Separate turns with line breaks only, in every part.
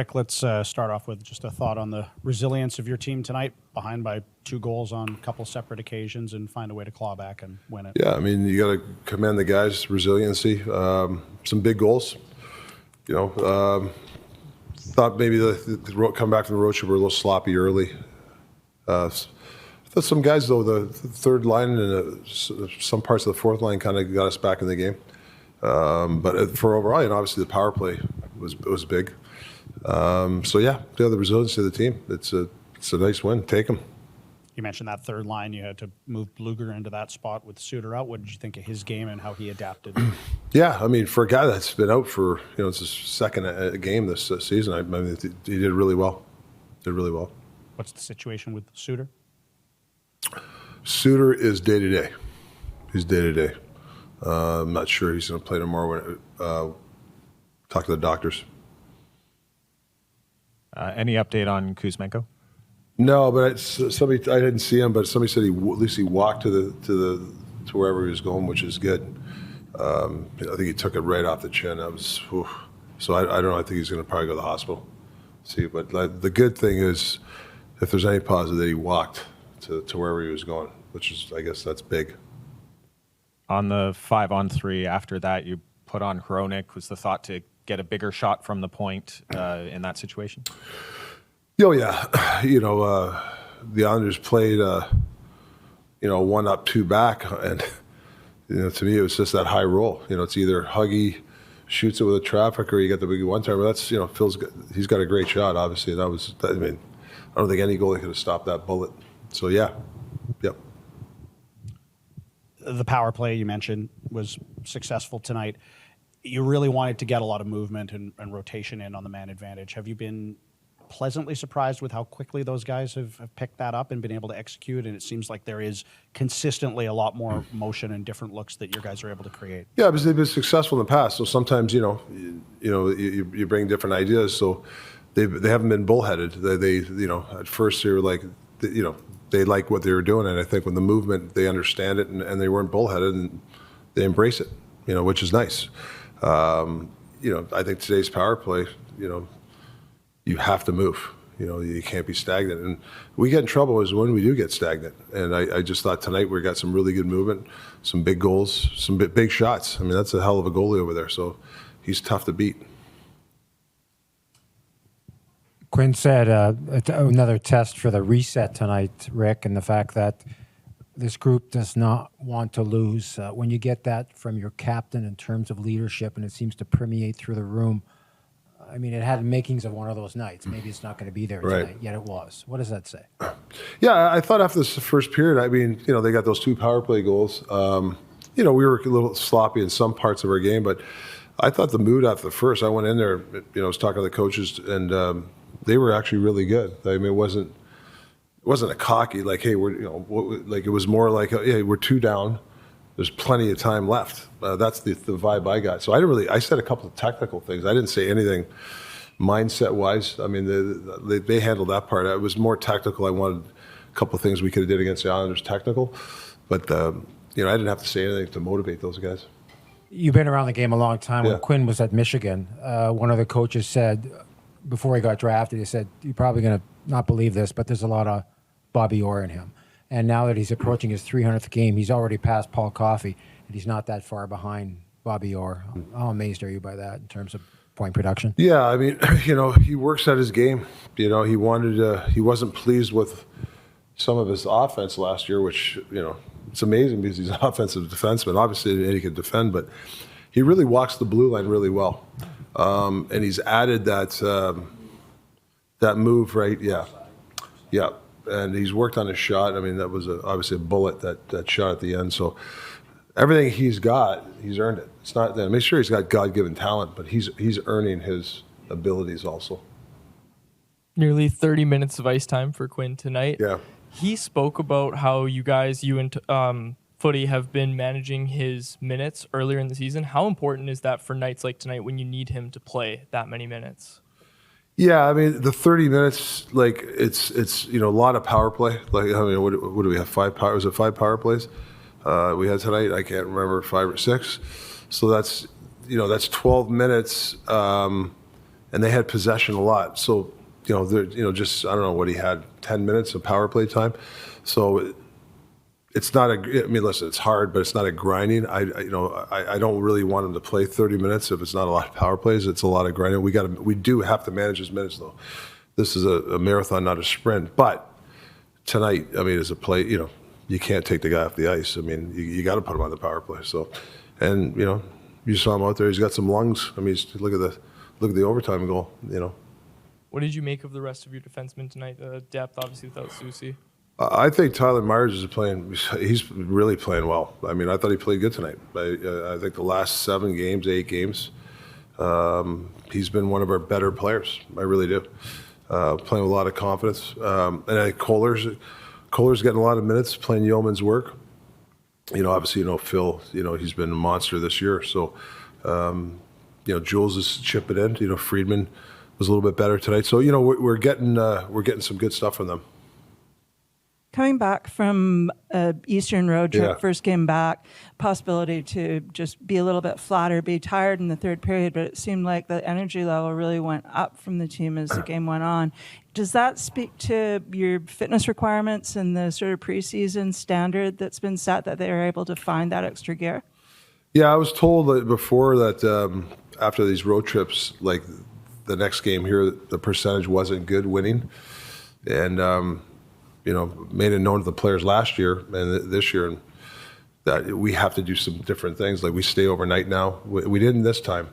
Rick, let's start off with just a thought on the resilience of your team tonight, behind by 2 goals on a couple separate occasions, and find a way to claw back and win it.
Yeah, I mean, you got to commend the guys' resiliency. Some big goals. Thought maybe the come back from the road trip were a little sloppy early. Thought some guys, though, the third line and some parts of the fourth line kind of got us back in the game. But for overall, obviously the power play was big. The resiliency of the team. It's a nice win. Take them.
You mentioned that third line. You had to move Bluger into that spot with Suter out. What did you think of his game and how he adapted?
Yeah, I mean, for a guy that's been out for it's his second game this season. I mean, he did really well.
What's the situation with Suter?
Suter is day to day. He's day to day. I'm not sure he's going to play tomorrow. Talk to the doctors.
Any update on Kuzmenko?
No, but I didn't see him, but somebody said at least he walked to wherever he was going, which is good. I think he took it right off the chin. So I don't know. I think he's going to probably go to the hospital. See, but the good thing is, if there's any positive, that he walked to wherever he was going, which is, I guess, that's big.
On the 5-on-3, after that, you put on Hronek. Was the thought to get a bigger shot from the point in that situation?
Oh, yeah. The Islanders played, 1 up, 2 back. And, to me, it was just that high roll. It's either Huggy shoots it with a traffic or you get the big one-timer. That's, Phil's good. He's got a great shot, obviously. I don't think any goalie could have stopped that bullet. So, yeah. Yep.
The power play you mentioned was successful tonight. You really wanted to get a lot of movement and rotation in on the man advantage. Have you been pleasantly surprised with how quickly those guys have picked that up and been able to execute? And it seems like there is consistently a lot more motion and different looks that your guys are able to create.
Yeah, because they've been successful in the past. So sometimes, you bring different ideas. So they haven't been bullheaded. They at first they were like, they like what they were doing. And I think when the movement, they understand it and they weren't bullheaded and they embrace it, which is nice. I think today's power play, you have to move. You can't be stagnant. And we get in trouble is when we do get stagnant. And I just thought tonight we got some really good movement, some big goals, some big shots. I mean, that's a hell of a goalie over there. So he's tough to beat.
Quinn said another test for the reset tonight, Rick, and the fact that this group does not want to lose. When you get that from your captain in terms of leadership and it seems to permeate through the room, I mean, it had makings of one of those nights. Maybe it's not going to be there tonight, yet it was. What does that say?
Yeah, I thought after this first period, I mean, they got those 2 power play goals. We were a little sloppy in some parts of our game, but I thought the mood after the first, I went in there, I was talking to the coaches, and they were actually really good. I mean, it wasn't a cocky, like, hey, it was more like, hey, we're 2 down. There's plenty of time left. That's the vibe I got. So I said a couple of technical things. I didn't say anything mindset-wise. I mean, they handled that part. It was more tactical. I wanted a couple of things we could have did against the Islanders technical. But, I didn't have to say anything to motivate those guys.
You've been around the game a long time.
Yeah.
When Quinn was at Michigan, one of the coaches said, before he got drafted, he said, you're probably going to not believe this, but there's a lot of Bobby Orr in him. And now that he's approaching his 300th game, he's already passed Paul Coffey, and he's not that far behind Bobby Orr. How amazed are you by that in terms of point production?
Yeah, I mean, he works at his game. He wasn't pleased with some of his offense last year, which, it's amazing because he's an offensive defenseman. Obviously, he can defend, but he really walks the blue line really well. And he's added that move, right? Yeah. And he's worked on his shot. I mean, that was obviously a bullet, that shot at the end. So everything he's got, he's earned it. It's not that. Make sure he's got God-given talent, but he's earning his abilities also.
Nearly 30 minutes of ice time for Quinn tonight.
Yeah.
He spoke about how you and Footy have been managing his minutes earlier in the season. How important is that for nights like tonight when you need him to play that many minutes?
Yeah, I mean, the 30 minutes, like, it's a lot of power play. Like, I mean, what do we have, 5 power? Was it 5 power plays we had tonight? I can't remember, 5 or 6. So that's 12 minutes, and and they had possession a lot. So, just, I don't know what he had, 10 minutes of power play time. So it's not listen, it's hard, but it's not a grinding. I don't really want him to play 30 minutes if it's not a lot of power plays. It's a lot of grinding. We do have to manage his minutes, though. This is a marathon, not a sprint. But tonight, as a play, you can't take the guy off the ice. You got to put him on the power play. So, and you saw him out there. He's got some lungs. Look at the overtime goal.
What did you make of the rest of your defensemen tonight? Depth, obviously, without Susie.
I think Tyler Myers he's really playing well. I thought he played good tonight. I think the last 8 games, he's been one of our better players. I really do. Playing with a lot of confidence. And I think Kohler's getting a lot of minutes playing yeoman's work. Obviously, Phil, he's been a monster this year. So, Jules is chipping in. Friedman was a little bit better tonight. So, we're getting some good stuff from them.
Coming back from an Eastern road trip,
Yeah.
First game back, possibility to just be a little bit flatter, be tired in the third period, but it seemed like the energy level really went up from the team as the game went on. Does that speak to your fitness requirements and the sort of preseason standard that's been set, that they are able to find that extra gear?
Yeah, I was told before that after these road trips, like the next game here, the percentage wasn't good winning. And, made it known to the players last year and this year that we have to do some different things. Like we stay overnight now. We didn't this time.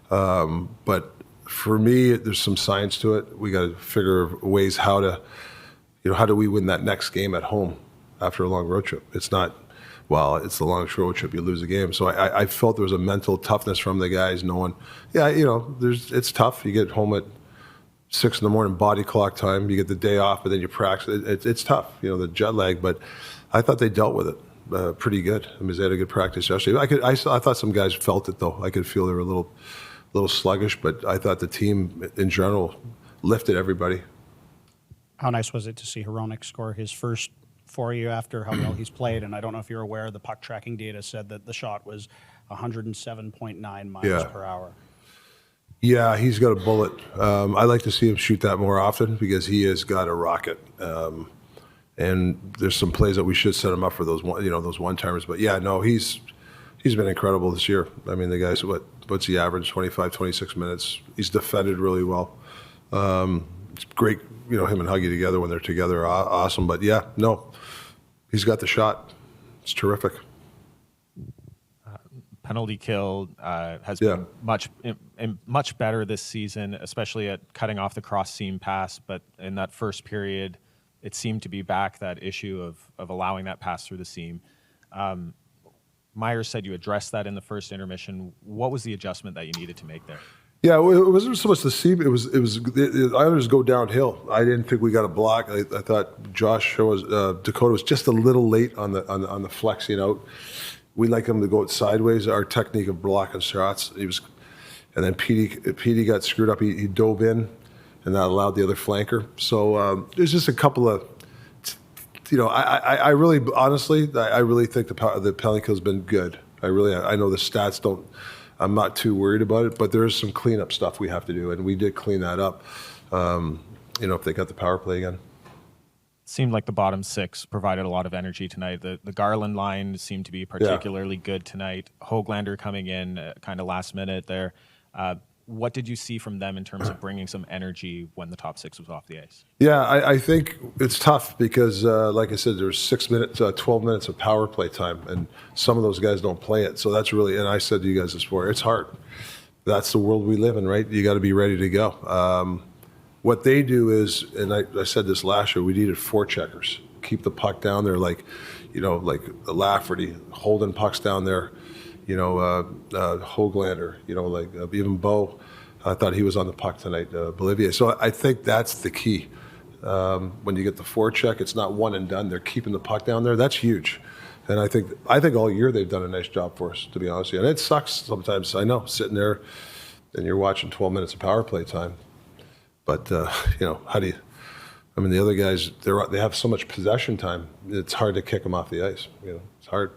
But for me, there's some science to it. We got to figure ways how do we win that next game at home after a long road trip? It's not, it's the long road trip, you lose the game. So I felt there was a mental toughness from the guys knowing, it's tough. You get home at 6 a.m, body clock time. You get the day off, but then you practice. It's tough, the jet lag. But I thought they dealt with it pretty good. They had a good practice yesterday. I thought some guys felt it though. I could feel they were a little sluggish, but I thought the team in general lifted everybody.
How nice was it to see Hronek score his first for you after how well he's played? And I don't know if you're aware, the puck tracking data said that the shot was 107.9 miles per hour.
Yeah, he's got a bullet. I like to see him shoot that more often because he has got a rocket. And there's some plays that we should set him up for those one-timers. But yeah, no, he's been incredible this year. The guy's what's he average? 25, 26 minutes. He's defended really well. It's great, him and Huggy together when they're together are awesome. But yeah, no, he's got the shot. It's terrific.
Penalty kill has been much better this season, especially at cutting off the cross seam pass. But in that first period, it seemed to be back, that issue of allowing that pass through the seam. Myers said you addressed that in the first intermission. What was the adjustment that you needed to make there?
Yeah, it wasn't so much the seam. It was the Islanders go downhill. I didn't think we got a block. I thought Dakota was just a little late on the flexing out. We like him to go sideways. Our technique of blocking shots, and then Petey got screwed up. He dove in, and that allowed the other flanker. So there's just a couple of, I really honestly, I really think the penalty kill's been good. I know the stats don't. I'm not too worried about it, but there is some cleanup stuff we have to do, and we did clean that up. If they got the power play again.
Seemed like the bottom six provided a lot of energy tonight. The Garland line seemed to be particularly good tonight. Höglander coming in kind of last minute there. What did you see from them in terms of bringing some energy when the top six was off the ice?
Yeah, I think it's tough because, like I said, there's 12 minutes of power play time, and some of those guys don't play it. So that's really, and I said to you guys this before, it's hard. That's the world we live in, right? You got to be ready to go. What they do is, and I said this last year, we needed forecheckers. Keep the puck down there, like Lafferty, holding pucks down there. Höglander, even Bo. I thought he was on the puck tonight, Bolivia. So I think that's the key. When you get the forecheck, it's not one and done. They're keeping the puck down there. That's huge. And I think all year they've done a nice job for us, to be honest with you. And it sucks sometimes, I know, sitting there and you're watching 12 minutes of power play time. But, how do you the other guys, they have so much possession time, it's hard to kick them off the ice. It's hard.